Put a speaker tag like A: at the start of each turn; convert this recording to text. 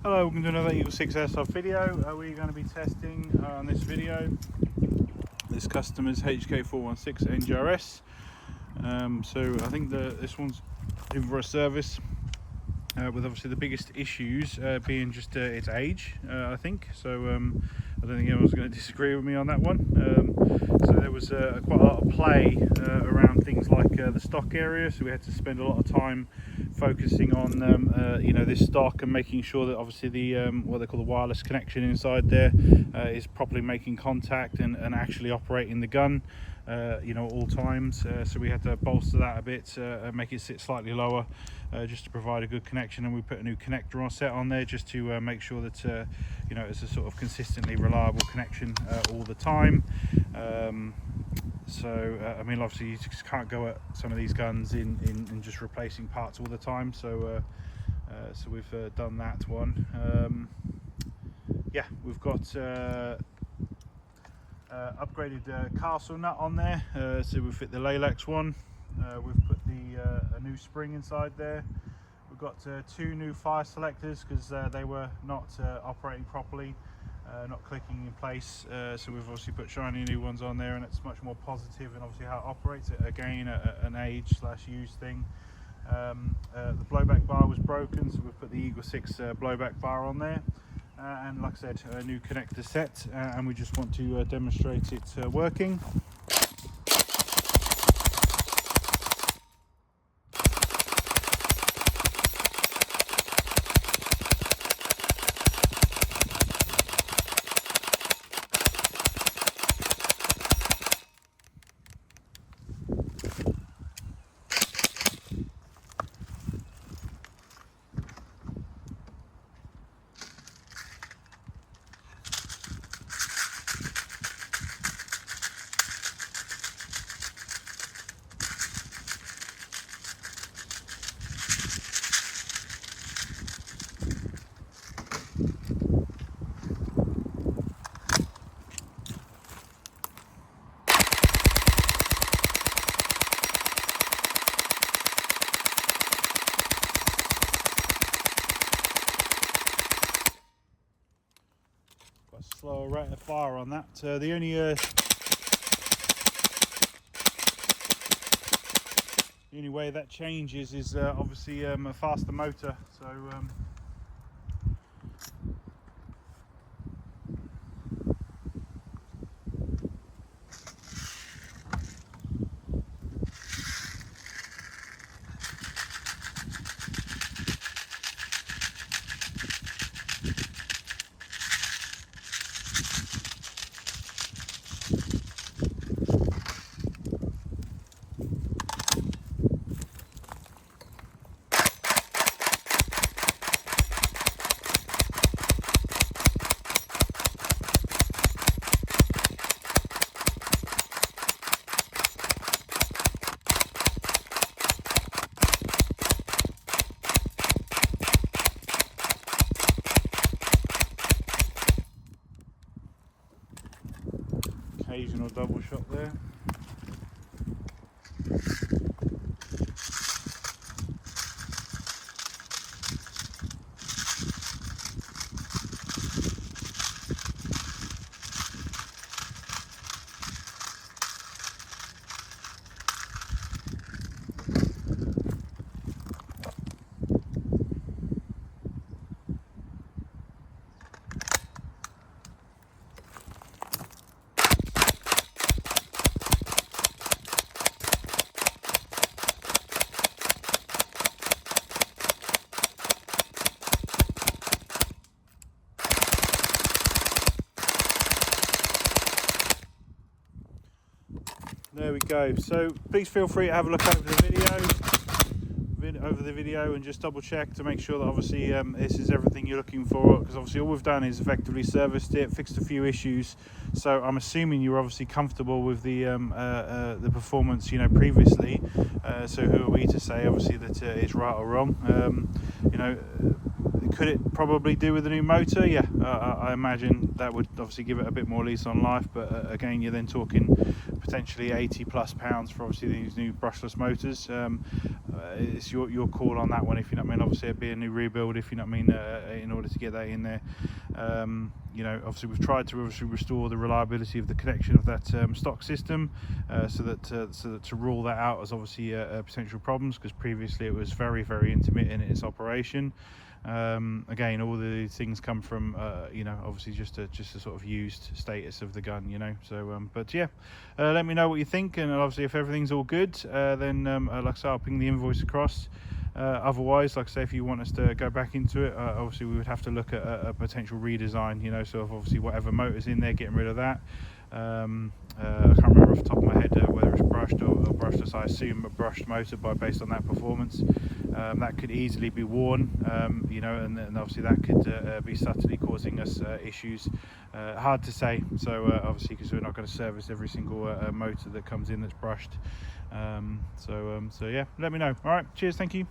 A: Hello, welcome to another EagleSix Airsoft video. We're going to be testing on this video this customer's HK416 NGRS. So I think this one's in for a service with obviously the biggest issues being just its age, I think. So I don't think anyone's going to disagree with me on that one. So there was quite a lot of play around things like the stock area, so we had to spend a lot of time focusing on this stock and making sure that obviously the what they call the wireless connection inside there is properly making contact and actually operating the gun all times. So we had to bolster that a bit and make it sit slightly lower just to provide a good connection, and we put a new connector set on there just to make sure that it's a sort of consistently reliable connection all the time. I mean, obviously you just can't go at some of these guns in just replacing parts all the time, so we've done that one. We've got upgraded castle nut on there, so we fit the Lalex one. We've put a new spring inside there. We've got two new fire selectors because they were not operating properly, not clicking in place, so we've obviously put shiny new ones on there, and it's much more positive and obviously how it operates. Again, an age/use thing. The blowback bar was broken, so we've put the EagleSix blowback bar on there. And like I said, a new connector set, and we just want to demonstrate it working. Slower rate of fire on that. The only way that changes is obviously a faster motor. So occasional double shot there. There we go. So please feel free to have a look over the video and just double check to make sure that obviously this is everything you're looking for, because obviously all we've done is effectively serviced it, fixed a few issues. So I'm assuming you're obviously comfortable with the performance previously. So who are we to say obviously that it's right or wrong? Could it probably do with a new motor? Yeah, I imagine that would obviously give it a bit more lease on life, but again, you're then talking potentially £80+ for obviously these new brushless motors. it's your call on that one, if you know what I mean. Obviously it'd be a new rebuild, if you know what I mean, in order to get that in there. You know, obviously we've tried to obviously restore the reliability of the connection of that stock system, so that to rule that out as obviously potential problems, because previously it was very intermittent in its operation. Again, all the things come from you know, obviously just a sort of used status of the gun, you know. So but yeah, let me know what you think, and obviously if everything's all good, then like I say, I'll ping the invoice across. Otherwise, like I say, if you want us to go back into it, obviously we would have to look at a potential redesign, you know, so obviously whatever motor's in there, getting rid of that. I can't remember off the top of my head whether it's brushed or brushless. I assume a brushed motor based on that performance. That could easily be worn, you know, and obviously that could be subtly causing us issues. Hard to say, so obviously, because we're not going to service every single motor that comes in that's brushed. So yeah, let me know. All right, cheers, thank you.